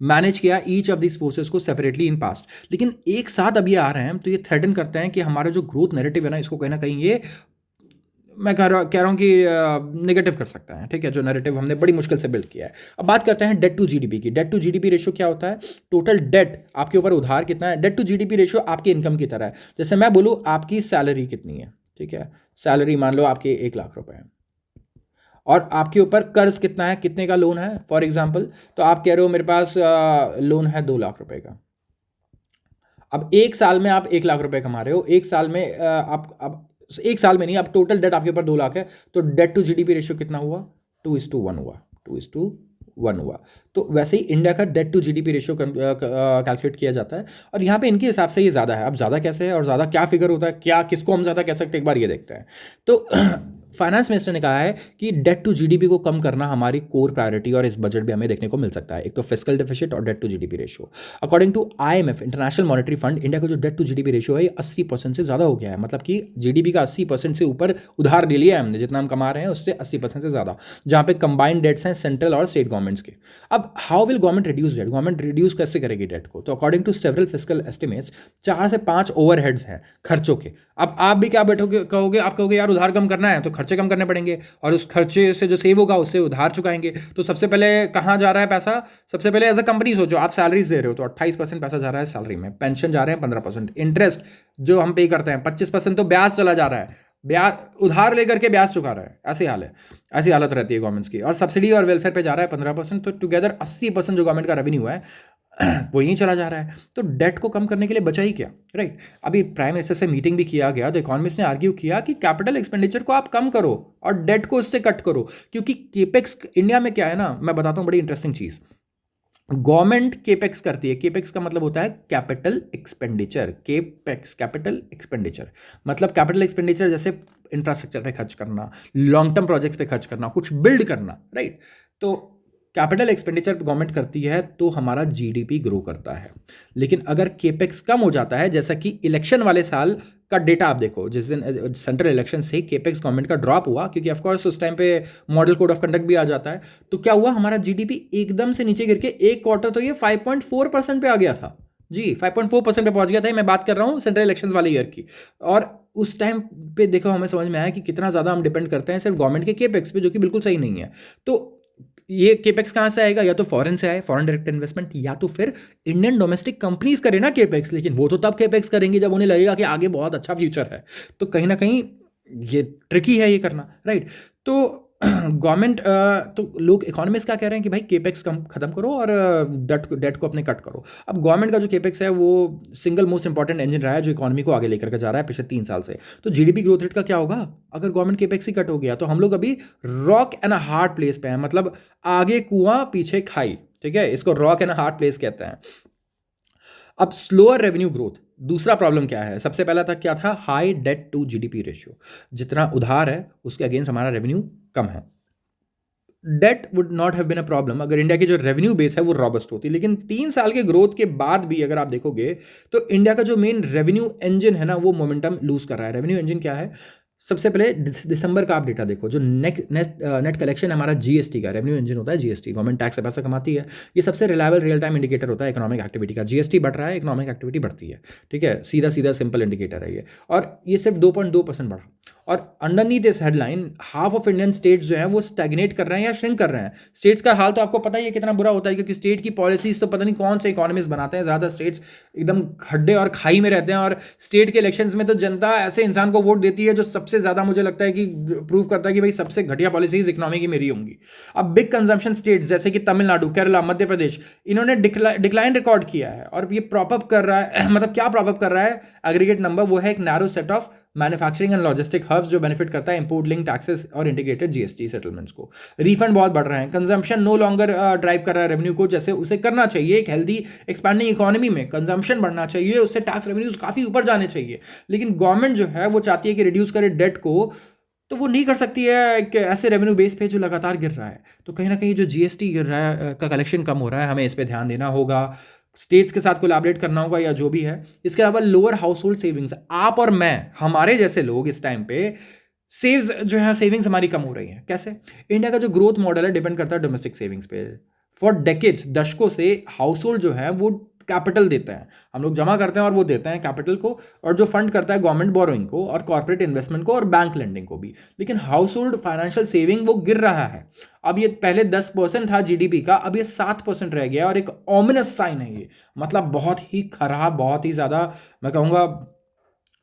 मैनेज किया ईच ऑफ दिस फोर्सेस को सेपरेटली इन पास्ट, लेकिन एक साथ अब ये आ रहे हैं तो ये थ्रेटन करते हैं कि हमारा जो ग्रोथ नैरेटिव है ना, इसको कहीं ना कहीं ये मैं कह रहा हूँ कि नेगेटिव कर सकता है, ठीक है, जो नैरेटिव हमने बड़ी मुश्किल से बिल्ड किया है। अब बात करते हैं डेट टू जीडीपी की। डेट टू जीडीपी रेशियो क्या होता है? टोटल डेट, आपके ऊपर उधार कितना है। डेट टू जीडीपी रेशियो आपकी इनकम की तरह है। जैसे मैं बोलूँ आपकी सैलरी कितनी है, ठीक है, सैलरी मान लो आपके 1 लाख रुपए है, और आपके ऊपर कर्ज कितना है, कितने का लोन है फॉर एग्जाम्पल, तो आप कह रहे हो मेरे पास लोन है 2 लाख रुपए का। अब एक साल में आप 1 लाख रुपए कमा रहे हो, एक साल में आप अब एक साल में नहीं, अब टोटल डेट आपके ऊपर 2 लाख है, तो डेट टू जीडीपी रेशियो कितना हुआ? 2:1 हुआ, 2:1 हुआ। तो वैसे ही इंडिया का debt to GDP ratio calculate किया जाता है, और यहाँ पे इनके हिसाब से ये ज़्यादा है। अब ज़्यादा कैसे है और ज़्यादा क्या फिगर होता है, क्या किसको हम ज़्यादा कह सकते हैं, एक बार ये देखते हैं। तो फाइनेंस मिनिस्टर ने कहा है कि डेट टू जीडीपी को कम करना हमारी कोर प्रायोरिटी, और इस बजट में हमें देखने को मिल सकता है। एक तो फिस्कल डेफिसिट और debt to GDP ratio. According to IMF, international monetary fund, India का जो डेट टू जीडीपी रेशियो है ये 80% से ज़्यादा हो गया है। मतलब कि जीडीपी का 80% से ऊपर उधार ले लिया है हमने, जितना हम कमा रहे हैं उससे 80% से ज़्यादा, जहाँ पे कंबाइंड डेट्स हैं सेंट्रल और स्टेट गवर्नमेंट्स के। अब how will government reduce debt? Government reduce कैसे करेगी डेट को? तो according to several fiscal estimates 4 से 5 ओवरहेड्स हैं खर्चों के। अब आप भी क्या बैठोगे, कहोगे, आप कहोगे यार उधार कम करना है तो खर्चे कम करने पड़ेंगे, और उस खर्चे से जो सेव होगा उससे उधार चुकाएंगे। तो सबसे पहले कहाँ जा रहा है पैसा? सबसे पहले एज अ कंपनी सोचो, आप सैलरीज दे रहे हो तो 28% पैसा जा रहा है सैलरी में, पेंशन जा रहे हैं 15%, इंटरेस्ट जो हम पे करते हैं 25%, तो ब्याज चला जा रहा है, ब्याज उधार लेकर के ब्याज चुका रहा है। ऐसी हाल है, ऐसी हालत रहती है गवर्नमेंट्स की। और सब्सिडी और वेलफेयर पे जा रहा है 15%, तो टुगेदर 80% जो गवर्नमेंट का रेवेन्यू है वो यहीं चला जा रहा है। तो डेट को कम करने के लिए बचा ही क्या, राइट। अभी प्राइम मिनिस्टर से मीटिंग भी किया गया, तो इकोनॉमिस्ट ने आर्ग्यू किया कि कैपिटल एक्सपेंडिचर को आप कम करो और डेट को उससे कट करो, क्योंकि केपेक्स इंडिया में क्या है ना, मैं बताता हूँ बड़ी इंटरेस्टिंग चीज़। गवर्नमेंट केपेक्स करती है, केपेक्स का मतलब होता है capital expenditure, capex capital expenditure, मतलब कैपिटल एक्सपेंडिचर जैसे इंफ्रास्ट्रक्चर पे खर्च करना, लॉन्ग टर्म प्रोजेक्ट्स पे खर्च करना, कुछ बिल्ड करना, राइट। तो कैपिटल एक्सपेंडिचर गवर्नमेंट करती है तो हमारा जीडीपी ग्रो करता है। लेकिन अगर केपेक्स कम हो जाता है, जैसा कि इलेक्शन वाले साल का डेटा आप देखो, जिस दिन सेंट्रल इलेक्शन थे केपेक्स गवर्नमेंट का ड्रॉप हुआ, क्योंकि ऑफकोर्स उस टाइम पे मॉडल कोड ऑफ कंडक्ट भी आ जाता है। तो क्या हुआ, हमारा जीडीपी एकदम से नीचे गिर के एक क्वार्टर तो ये 5.4% पे आ गया था जी, 5.4% पे पहुंच गया था। मैं बात कर रहा हूँ सेंट्रल इलेक्शन वाले ईयर की। और उस टाइम पे देखो हमें समझ में आया कि कितना ज़्यादा हम डिपेंड करते हैं सिर्फ गवर्नमेंट के केपेक्स पे, जो कि बिल्कुल सही नहीं है। तो ये केपेक्स कहाँ से आएगा? या तो फॉरेन से आए, फॉरेन डायरेक्ट इन्वेस्टमेंट, या तो फिर इंडियन डोमेस्टिक कंपनीज करे ना केपेक्स। लेकिन वो तो तब केपेक्स करेंगे जब उन्हें लगेगा कि आगे बहुत अच्छा फ्यूचर है। तो कहीं ना कहीं ये ट्रिकी है ये करना, राइट। तो गवर्नमेंट तो लोग इकोनॉमिस्ट क्या कह रहे हैं कि भाई केपेक्स कम खत्म करो और डेट को अपने कट करो। अब गवर्नमेंट का जो केपेक्स है वो सिंगल मोस्ट इंपॉर्टेंट इंजन रहा है जो इकोनॉमी को आगे लेकर के जा रहा है पिछले 3 साल से। तो जीडीपी ग्रोथ रेट का क्या होगा अगर गवर्नमेंट केपेक्स ही कट हो गया? तो हम लोग अभी रॉक एंड हार्ड प्लेस पे हैं, मतलब आगे कुआं पीछे खाई, ठीक है, इसको रॉक एंड हार्ड प्लेस कहते हैं। अब स्लोअर रेवेन्यू ग्रोथ, दूसरा प्रॉब्लम क्या है? सबसे पहला था क्या था? High debt to GDP ratio, जितना उधार है उसके अगेंस्ट हमारा रेवेन्यू कम है। Debt would not have been a problem अगर इंडिया की जो रेवेन्यू बेस है वो रॉबस्ट होती। लेकिन 3 साल के ग्रोथ के बाद भी अगर आप देखोगे तो इंडिया का जो मेन रेवेन्यू इंजन है ना वो मोमेंटम लूज कर रहा है। रेवेन्यू इंजन क्या है? सबसे पहले दिसंबर का आप डेटा देखो, जो नेट कलेक्शन है हमारा जीएसटी का, रेवेन्यू इंजन होता है जीएसटी, गवर्नमेंट टैक्स से पैसा कमाती है। ये सबसे रिलायबल रियल टाइम इंडिकेटर होता है इकोनॉमिक एक्टिविटी का। जीएसटी बढ़ रहा है, इकोनॉमिक एक्टिविटी बढ़ती है, ठीक है, सीधा सीधा सिंपल इंडिकेटर है ये। और ये सिर्फ 2.2% बढ़ा। और underneath this headline half of Indian states जो है वो स्टैग्नेट कर रहे हैं या श्रिंक कर रहे हैं। स्टेट्स का हाल तो आपको पता ही है कितना बुरा होता है, क्योंकि स्टेट की पॉलिसीज तो पता नहीं कौन से इकोनॉमिस्ट बनाते हैं। ज़्यादा स्टेट्स एकदम खड्डे और खाई में रहते हैं, और स्टेट के इलेक्शंस में तो जनता ऐसे इंसान को वोट देती है जो सबसे ज़्यादा मुझे लगता है कि प्रूव करता है कि भाई सबसे घटिया पॉलिसीज इकोनॉमी की मेरी होंगी। अब बिग कंजम्पशन स्टेट्स जैसे कि तमिलनाडु, केरला, मध्य प्रदेश, इन्होंने डिक्लाइन रिकॉर्ड किया है। और ये प्रॉपअप कर रहा है मतलब क्या प्रॉपअप कर रहा है? एग्रीगेट नंबर वो है एक narrow set of manufacturing and logistic hubs जो बेनिफिट करता है इंपोर्ट लिंक टैक्सेस और इंटीग्रेटेड जीएसटी सेटलमेंट्स को। रिफंड बहुत बढ़ रहे हैं, कंजम्पशन नो लॉन्गर ड्राइव कर रहा है रेवेन्यू को जैसे उसे करना चाहिए। एक हेल्दी एक्सपैंडिंग इकोनॉमी में कंजम्पशन बढ़ना चाहिए, उससे टैक्स रेवेन्यूज काफ़ी ऊपर जाने चाहिए। लेकिन गवर्नमेंट जो है वो चाहती है कि रिड्यूस करे डेट को, तो वो नहीं कर सकती है कि ऐसे रेवेन्यू बेस पे जो लगातार गिर रहा है। तो कहीं ना कहीं जो जीएसटी गिर रहा है का कलेक्शन कम हो रहा है, हमें इस पे ध्यान देना होगा, स्टेट्स के साथ कोलैबोरेट करना होगा या जो भी है। इसके अलावा लोअर हाउस होल्ड सेविंग्स, आप और मैं, हमारे जैसे लोग इस टाइम पे सेव्स जो है, सेविंग्स हमारी कम हो रही हैं। कैसे? इंडिया का जो ग्रोथ मॉडल है डिपेंड करता है डोमेस्टिक सेविंग्स पे। फॉर डेकेड्स, दशकों से हाउस होल्ड जो है वो कैपिटल देते हैं, हम लोग जमा करते हैं और वो देते हैं कैपिटल को, और जो फंड करता है गवर्नमेंट बोरोइंग को और कॉर्पोरेट इन्वेस्टमेंट को और बैंक लेंडिंग को भी। लेकिन हाउस होल्ड फाइनेंशियल सेविंग वो गिर रहा है। अब ये पहले 10% था जीडीपी का, अब ये 7% रह गया, और एक ऑमिनस साइन है ये। मतलब बहुत ही खराब, बहुत ही ज़्यादा मैं कहूँगा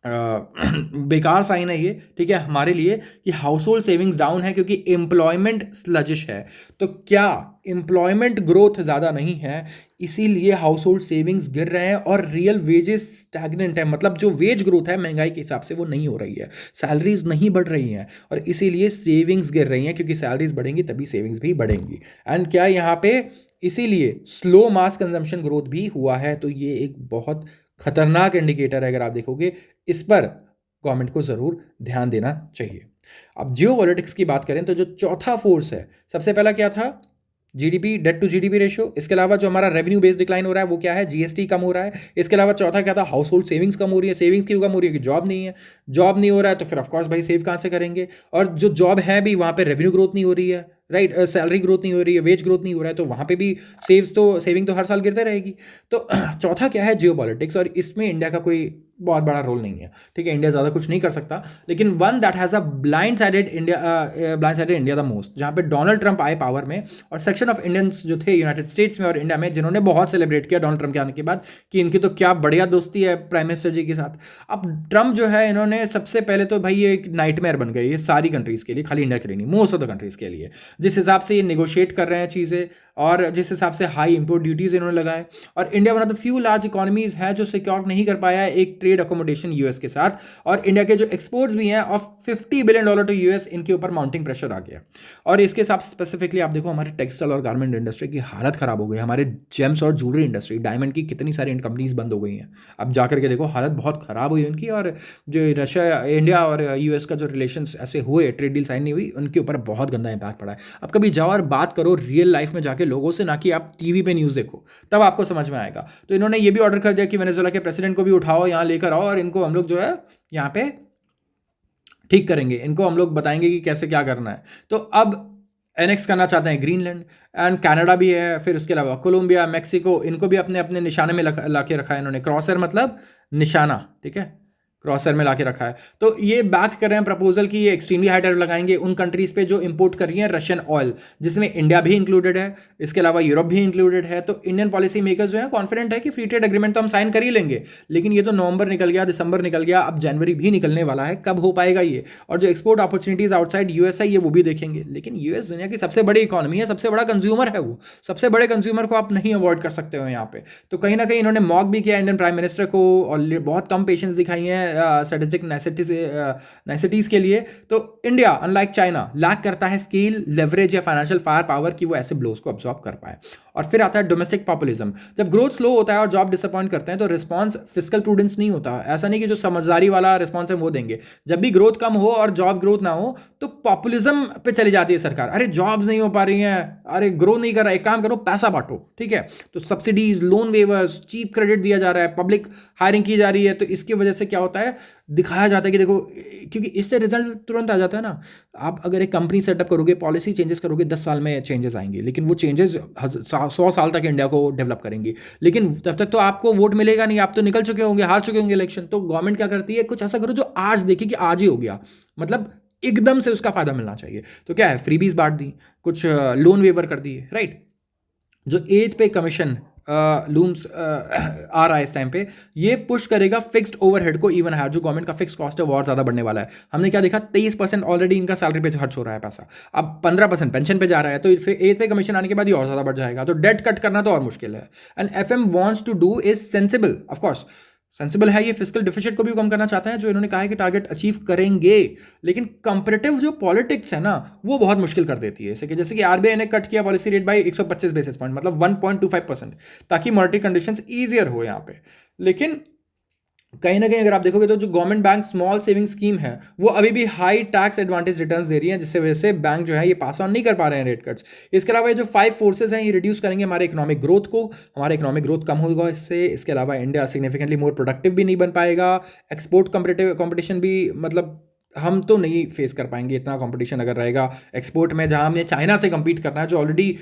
बेकार साइन है ये, ठीक है, हमारे लिए, कि हाउस होल्ड सेविंग्स डाउन है क्योंकि एम्प्लॉयमेंट स्लजिश है। तो क्या एम्प्लॉयमेंट ग्रोथ ज़्यादा नहीं है, इसीलिए हाउस होल्ड सेविंग्स गिर रहे हैं, और रियल वेजेस स्टैग्नेंट है। मतलब जो वेज ग्रोथ है महंगाई के हिसाब से वो नहीं हो रही है, सैलरीज नहीं बढ़ रही हैं, और इसीलिए सेविंग्स गिर रही हैं, क्योंकि सैलरीज बढ़ेंगी तभी सेविंग्स भी बढ़ेंगी। एंड क्या यहाँ पे इसीलिए स्लो मास कंजम्पशन ग्रोथ भी हुआ है। तो ये एक बहुत खतरनाक इंडिकेटर है, अगर आप देखोगे इस पर गवर्नमेंट को ज़रूर ध्यान देना चाहिए। अब जियोपॉलिटिक्स की बात करें तो जो चौथा फोर्स है, सबसे पहला क्या था? GDP, debt to GDP ratio. इसके अलावा जो हमारा रेवेन्यू बेस डिक्लाइन हो रहा है वो क्या है? जीएसटी कम हो रहा है। इसके अलावा चौथा क्या था? हाउस होल्ड सेविंग्स कम हो रही है। सेविंग्स क्यों कम हो रही है? कि जॉब नहीं है। जॉब नहीं हो रहा है तो फिर ऑफकोर्स भाई सेव कहाँ से करेंगे? और जो जॉब है भी वहाँ पे रेवेन्यू ग्रोथ नहीं हो रही है, राइट, सैलरी ग्रोथ नहीं हो रही है, वेज ग्रोथ नहीं हो रहा है, तो वहाँ पे भी सेविंग तो हर साल गिरते रहेगी। तो चौथा क्या है? जियोपॉलिटिक्स, और इसमें इंडिया का कोई बहुत बड़ा रोल नहीं है, ठीक है, इंडिया ज़्यादा कुछ नहीं कर सकता। लेकिन one that has a blind sided India the most, जहाँ पे डोनाल्ड ट्रंप आए पावर में, और सेक्शन ऑफ इंडियंस जो थे यूनाइटेड स्टेट्स में और इंडिया में, जिन्होंने बहुत सेलिब्रेट किया डोनाल्ड ट्रंप के आने के बाद कि इनकी तो क्या बढ़िया दोस्ती है प्राइम मिनिस्टर जी के साथ। अब ट्रंप जो है, इन्होंने सबसे पहले तो भाई ये एक नाइटमेयर बन गई ये सारी कंट्रीज़ के लिए, खाली इंडिया के लिए नहीं, मोस्ट ऑफ द कंट्रीज़ के लिए। जिस हिसाब से ये नेगोशिएट कर रहे हैं चीज़ें, और जिस हिसाब से हाई इंपोर्ट ड्यूटीज़ इन्होंने लगाए, और India one of the few large economies है जो सिक्योर नहीं कर पाया है एक ट्रेड अकोमोडेशन यूएस के साथ, और इंडिया के जो एक्सपोर्ट्स भी हैं ऑफ $50 बिलियन टू यूएस, इनके ऊपर माउंटिंग प्रेशर आ गया। और इसके साथ स्पेसिफिकली आप देखो हमारे टेक्सटाइल और गारमेंट इंडस्ट्री की हालत ख़राब हो गई, हमारे जेम्स और ज्वेलरी इंडस्ट्री, डायमंड की कितनी सारी कंपनीज बंद हो गई हैं। अब जाकर के देखो हालत बहुत ख़राब हुई उनकी, और जो रशिया, इंडिया और यूएस का जो रिलेशन ऐसे हुए, ट्रेड डील साइन नहीं हुई, उनके ऊपर बहुत गंदा इंपैक्ट पड़ा है। अब कभी जाओ और बात करो रियल लाइफ में जाके लोगों से, ना कि आप टीवी पे न्यूज़ देखो, तब आपको समझ में आएगा। तो इन्होंने ये भी ऑर्डर कर दिया कि वेनेजुएला के प्रेसिडेंट को भी उठाओ, यहाँ लेकर आओ, और इनको हम लोग जो है यहाँ पे ठीक करेंगे, इनको हम लोग बताएंगे कि कैसे क्या करना है। तो अब एनेक्स करना चाहते हैं ग्रीनलैंड, एंड कनाडा भी है, फिर उसके अलावा कोलंबिया, मैक्सिको, इनको भी अपने अपने निशाने में ला के रखा है इन्होंने। क्रॉसर मतलब निशाना, ठीक है, क्रॉसर में लाके रखा है। तो ये बैक कर रहे हैं प्रपोजल कि ये एक्सट्रीमली हाई टैरिफ लगाएंगे उन कंट्रीज़ पे जो इंपोर्ट कर रही हैं रशियन ऑयल, जिसमें इंडिया भी इंक्लूडेड है, इसके अलावा यूरोप भी इंक्लूडेड है। तो इंडियन पॉलिसी मेकर्स जो है कॉन्फिडेंट है कि फ्री ट्रेड एग्रीमेंट तो हम साइन कर ही लेंगे। लेकिन ये तो नवंबर निकल गया, दिसंबर निकल गया, अब जनवरी भी निकलने वाला है, कब हो पाएगा ये? और जो एक्सपोर्ट अपॉर्चुनिटीज़ आउटसाइड यूएस है ये वो भी देखेंगे। लेकिन यूएस दुनिया की सबसे बड़ी इकॉनमी है, सबसे बड़ा कंज्यूमर है, वो सबसे बड़े कंज्यूमर को आप नहीं अवॉइड कर सकते हो यहाँ पे। तो कहीं ना कहीं इन्होंने मॉक भी किया इंडियन प्राइम मिनिस्टर को, और बहुत कम पेशेंस दिखाई है स्ट्रेटेजिक नाइसिटीज के लिए। तो इंडिया अनलाइक चाइना लैक करता है स्केल, लेवरेज या फाइनेंशियल फायर पावर कि वो ऐसे ब्लोज को अब्सॉर्ब कर पाए। और फिर आता है डोमेस्टिक पॉपुलिज्म। जब ग्रोथ स्लो होता है और जॉब डिसअपॉइंट करते हैं तो रिस्पॉन्स फिस्कल प्रूडेंस नहीं होता। ऐसा नहीं कि जो समझदारी वाला रिस्पॉन्स है वो देंगे। जब भी ग्रोथ कम हो और जॉब ग्रोथ ना हो तो पॉपुलिज्म पे चली जाती है सरकार। अरे जॉब्स नहीं हो पा रही हैं, अरे ग्रो नहीं कर रहा, एक काम करो पैसा बांटो, ठीक है। तो subsidies, loan waivers, cheap credit दिया जा रहा है, पब्लिक हायरिंग की जा रही है। तो इसकी वजह से क्या होता है, दिखाया जाता है कि देखो, क्योंकि इससे रिजल्ट तुरंत आ जाता है ना। आप अगर एक कंपनी सेटअप करोगे, पॉलिसी चेंजेस करोगे, 10 साल में चेंजेस आएंगे, लेकिन वो चेंजेस 100 साल तक इंडिया को डेवलप करेंगी। लेकिन तब तक तो आपको वोट मिलेगा नहीं, आप तो निकल चुके होंगे, हार चुके होंगे इलेक्शन। तो गवर्नमेंट क्या करती है, कुछ ऐसा करो जो आज देखे कि आज ही हो गया, मतलब एकदम से उसका फायदा मिलना चाहिए। तो क्या है, फ्रीबीज बांट दी, कुछ लोन वेवर कर दिए, राइट। जो 8th पे कमीशन लूम्स आ रहा है इस टाइम पे, ये पुश करेगा फिक्स्ड ओवरहेड को इवन हायर। जो गवर्नमेंट का फिक्स कॉस्ट है वो और ज़्यादा बढ़ने वाला है। हमने क्या देखा, 23% ऑलरेडी इनका सैलरी पे खर्च हो रहा है पैसा, अब 15% पेंशन पे जा रहा है। तो फिर 8th पे कमीशन आने के बाद ये और ज़्यादा बढ़ जाएगा। तो डेट कट करना तो और मुश्किल है। And FM wants to do is sensible, of course sensible है, ये फिस्कल डिफिसिट को भी कम करना चाहते हैं, जो इन्होंने कहा है कि टारगेट अचीव करेंगे। लेकिन कंपैरेटिव जो पॉलिटिक्स है ना, वो बहुत मुश्किल कर देती है। जैसे कि आरबीआई ने कट किया policy rate by 125 basis point, मतलब 1.25%, ताकि मॉनेटरी कंडीशंस ईजियर हो यहाँ पे। लेकिन कहीं ना कहीं अगर आप देखोगे तो जो government bank small saving scheme है, वो अभी भी हाई टैक्स एडवांटेज रिटर्न्स दे रही है, जिससे वजह से बैंक जो है ये पास ऑन नहीं कर पा रहे हैं रेट कट्स। इसके अलावा ये जो 5 फोर्सेज हैं, ये रिड्यूस करेंगे हमारे इकोनॉमिक ग्रोथ को, हमारा इकोनॉमिक ग्रोथ कम होगा इससे। इसके अलावा इंडिया सिग्निफिकेंटली मोर प्रोडक्टिव भी नहीं बन पाएगा, एक्सपोर्ट कॉम्पिटिशन भी, मतलब हम तो नहीं फेस कर पाएंगे इतना कंपटीशन अगर रहेगा एक्सपोर्ट में, जहां हमने चाइना से compete करना है, जो ऑलरेडी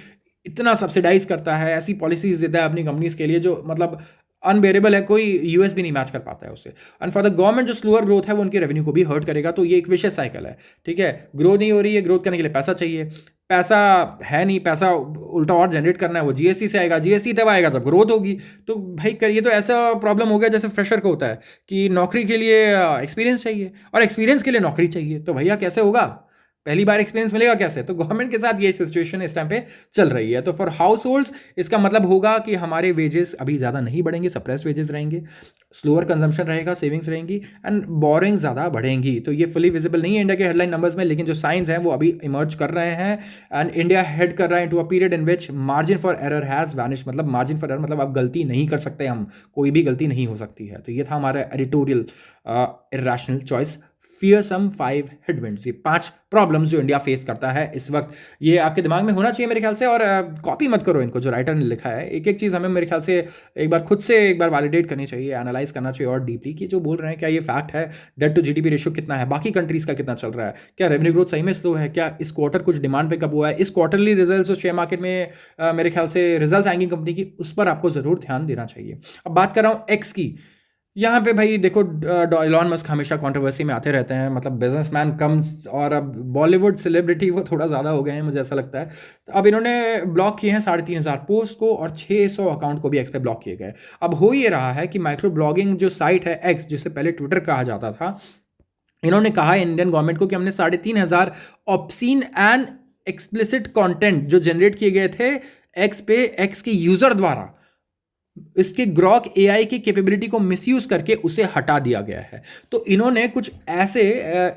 इतना सब्सिडाइज करता है, ऐसी पॉलिसीज देता है अपनी कंपनीज के लिए जो मतलब अनबेरेबल है, कोई यूएस भी नहीं मैच कर पाता है उससे। एंड फॉर द गवर्नमेंट जो स्लोअर ग्रोथ है वो उनके रेवेन्यू को भी हर्ट करेगा। तो ये एक विशेष साइकिल है, ठीक है। ग्रो नहीं हो रही है, ग्रोथ करने के लिए पैसा चाहिए, पैसा है नहीं, पैसा उल्टा और जनरेट करना है, वो जीएसटी से आएगा, जीएसटी तब आएगा जब ग्रोथ होगी। तो भाई करिए, तो ऐसा प्रॉब्लम हो गया जैसे फ्रेशर को होता है कि नौकरी के लिए एक्सपीरियंस चाहिए और एक्सपीरियंस के लिए नौकरी चाहिए, तो भैया कैसे होगा, पहली बार एक्सपीरियंस मिलेगा कैसे। तो गवर्नमेंट के साथ ये सिचुएशन इस टाइम पे चल रही है। तो फॉर हाउस होल्ड्स इसका मतलब होगा कि हमारे वेजेस अभी ज़्यादा नहीं बढ़ेंगे, सप्रेस वेजेस रहेंगे, स्लोअर कंजम्पशन रहेगा, सेविंग्स रहेंगी एंड बोरिंग ज़्यादा बढ़ेंगी। तो ये फुली विजिबल नहीं है इंडिया के हेडलाइन नंबर्स में, लेकिन जो साइंस हैं वो अभी इमर्ज कर रहे हैं। एंड इंडिया हेड कर रहा है to a period in which margin for error has vanish. मतलब मार्जिन फॉर एरर मतलब आप गलती नहीं कर सकते, हम कोई भी गलती नहीं हो सकती है। तो ये था हमारा editorial irrational choice, fearsome 5 headwinds, ये 5 प्रॉब्लम्स जो इंडिया फेस करता है इस वक्त। ये आपके दिमाग में होना चाहिए मेरे ख्याल से, और कॉपी मत करो इनको, जो राइटर ने लिखा है। एक एक चीज़ हमें मेरे ख्याल से एक बार खुद से एक बार वैलिडेट करनी चाहिए, एनालाइज करना चाहिए और डीपली, कि जो बोल रहे हैं क्या ये फैक्ट है, डेट टू जीडीपी रेशियो कितना है, बाकी कंट्रीज का कितना चल रहा है, क्या रेवेन्यू ग्रोथ सही में स्लो है, क्या इस क्वार्टर कुछ डिमांड पे कब हुआ है, इस क्वार्टरली रिजल्ट जो शेयर मार्केट में मेरे ख्याल से रिजल्ट आएंगी कंपनी की, उस पर आपको ज़रूर ध्यान देना चाहिए। अब बात कर रहा हूँ एक्स की। यहाँ पे भाई देखो, इलॉन मस्क हमेशा कंट्रोवर्सी में आते रहते हैं, मतलब बिजनेसमैन कम, और अब बॉलीवुड सेलिब्रिटी वो थोड़ा ज़्यादा हो गए हैं मुझे ऐसा लगता है। तो अब इन्होंने ब्लॉक किए हैं 3,500 पोस्ट को, और 600 अकाउंट को भी एक्स पे ब्लॉक किए गए। अब हो ये रहा है कि माइक्रो ब्लॉगिंग जो साइट है एक्स, जिसे पहले ट्विटर कहा जाता था, इन्होंने कहा इंडियन गवर्नमेंट को कि हमने 3,500 ऑब्सीन एंड एक्सप्लिसिट कंटेंट जो जनरेट किए गए थे एक्स पे, एक्स के यूज़र द्वारा, इसके ग्रॉक एआई की कैपेबिलिटी को मिसयूज करके उसे हटा दिया गया है। तो इन्होंने कुछ ऐसे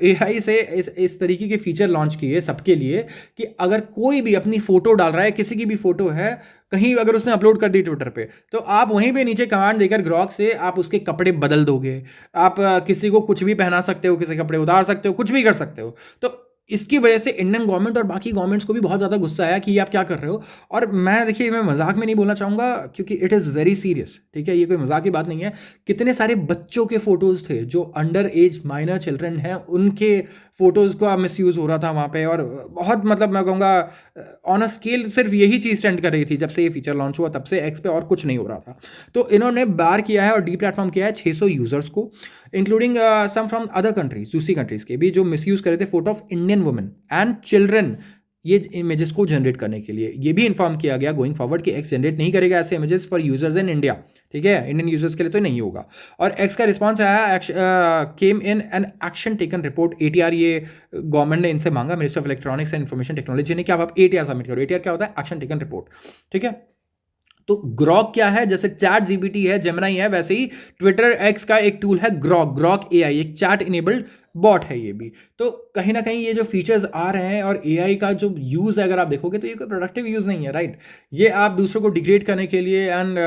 एआई से इस तरीके के फीचर लॉन्च किए सबके लिए कि अगर कोई भी अपनी फोटो डाल रहा है, किसी की भी फोटो है कहीं, अगर उसने अपलोड कर दी ट्विटर पे, तो आप वहीं पे नीचे कमांड देकर ग्रॉक से आप उसके कपड़े बदल दोगे, आप किसी को कुछ भी पहना सकते हो, किसी कपड़े उतार सकते हो, कुछ भी कर सकते हो। तो इसकी वजह से इंडियन गवर्नमेंट और बाकी गवर्नमेंट्स को भी बहुत ज़्यादा गुस्सा आया कि ये आप क्या कर रहे हो। और मैं देखिए, मैं मजाक में नहीं बोलना चाहूँगा, क्योंकि इट इज़ वेरी सीरियस, ठीक है, ये कोई मजाक की बात नहीं है। कितने सारे बच्चों के फोटोज़ थे जो अंडर एज माइनर चिल्ड्रन हैं, उनके फोटोज़ का मिसयूज़ हो रहा था वहाँ पे, और बहुत मतलब मैं कहूँगा ऑन अ स्केल सिर्फ यही चीज़ ट्रेंड कर रही थी। जब से ये फीचर लॉन्च हुआ तब से एक्स पे और कुछ नहीं हो रहा था। तो इन्होंने बार किया है और डी प्लेटफॉर्म किया है 600 यूज़र्स को, including some from other countries, दूसरी कंट्रीज़ के भी, जो मिसयूज़ कर रहे थे photo of Indian women and children ये इमेजेस को जनरेट करने के लिए। ये भी इन्फॉर्म किया गया गोइंग फॉरवर्ड कि एक्स जनरेट नहीं करेगा ऐसे images for users in India, ठीक है, इंडियन यूजर्स के लिए तो नहीं होगा। और एक्स का रिस्पांस आया, came in an action taken report, ATR, ये गवर्नमेंट ने इनसे मांगा, minister of electronics and information technology ने, कि आप एटीआर सबमिट करो। एटीआर क्या होता है, एक्शन टेकन रिपोर्ट, ठीक है। तो ग्रॉक क्या है, जैसे चैट जीपीटी है, जेमिनी है, वैसे ही ट्विटर एक्स का एक टूल है ग्रॉक, ग्रॉक एआई, एक चैट इनेबल्ड बॉट है ये भी। तो कहीं ना कहीं ये जो फीचर्स आ रहे हैं और एआई का जो यूज़ है, अगर आप देखोगे तो ये कोई प्रोडक्टिव यूज़ नहीं है, राइट। ये आप दूसरों को डिग्रेड करने के लिए एंड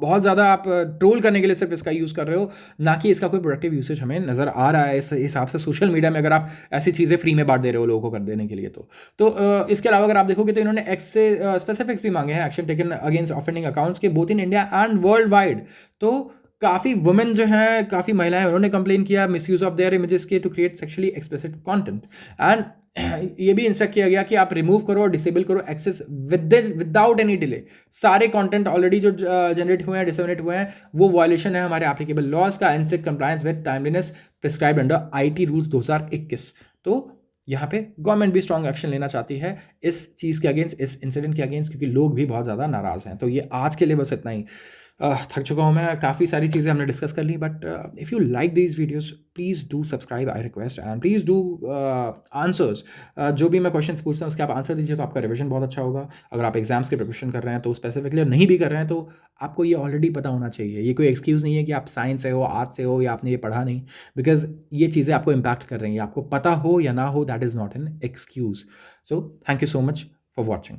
बहुत ज़्यादा आप ट्रोल करने के लिए सिर्फ इसका यूज़ कर रहे हो, ना कि इसका कोई प्रोडक्टिव यूसेज हमें नज़र आ रहा है। इस हिसाब से सोशल मीडिया में अगर आप ऐसी चीज़ें फ्री में बांट दे रहे हो लोगों को कर देने के लिए, तो इसके अलावा अगर आप देखोगे तो इन्होंने एक्स से स्पेसिफिक्स भी मांगे हैं, action taken against offending accounts के, both in India and world wide. तो काफ़ी वुमेन जो हैं, काफ़ी महिलाएं, उन्होंने कंप्लेन किया मिसयूज ऑफ देयर इमेजेस के to create sexually explicit content. And ये भी इंस्ट्रक्ट किया गया कि आप रिमूव करो और डिसेबल करो एक्सेस विदाउट एनी डिले। सारे कंटेंट ऑलरेडी जो जनरेट हुए हैं, डिसमिनेट हुए हैं, वो वायलेशन है हमारे एप्लीकेबल लॉज का, and compliance with timeliness prescribed under IT rules 2021। तो यहाँ पे गवर्नमेंट भी स्ट्रॉन्ग एक्शन लेना चाहती है इस चीज़ के अगेंस्ट, इस इंसिडेंट के अगेंस्ट, क्योंकि लोग भी बहुत ज़्यादा नाराज़ हैं। तो ये आज के लिए बस इतना ही। थक चुका हूँ मैं, काफ़ी सारी चीज़ें हमने डिस्कस कर ली, but if you like these videos please do subscribe, I request, and please do answers. जो भी मैं क्वेश्चंस पूछता हूँ उसके आप आंसर दीजिए, तो आपका रिविजन बहुत अच्छा होगा। अगर आप एग्जाम्स की प्रिपरेशन कर रहे हैं तो स्पेसिफिकली, नहीं भी कर रहे हैं तो आपको ये ऑलरेडी पता होना चाहिए। ये कोई एक्सक्यूज़ नहीं है कि आप साइंस से हो, आर्ट्स से हो, या आपने ये पढ़ा नहीं, बिकॉज ये चीज़ें आपको इम्पैक्ट कर रही हैं। आपको पता हो या ना हो, that is not an excuse. So thank you so much for watching.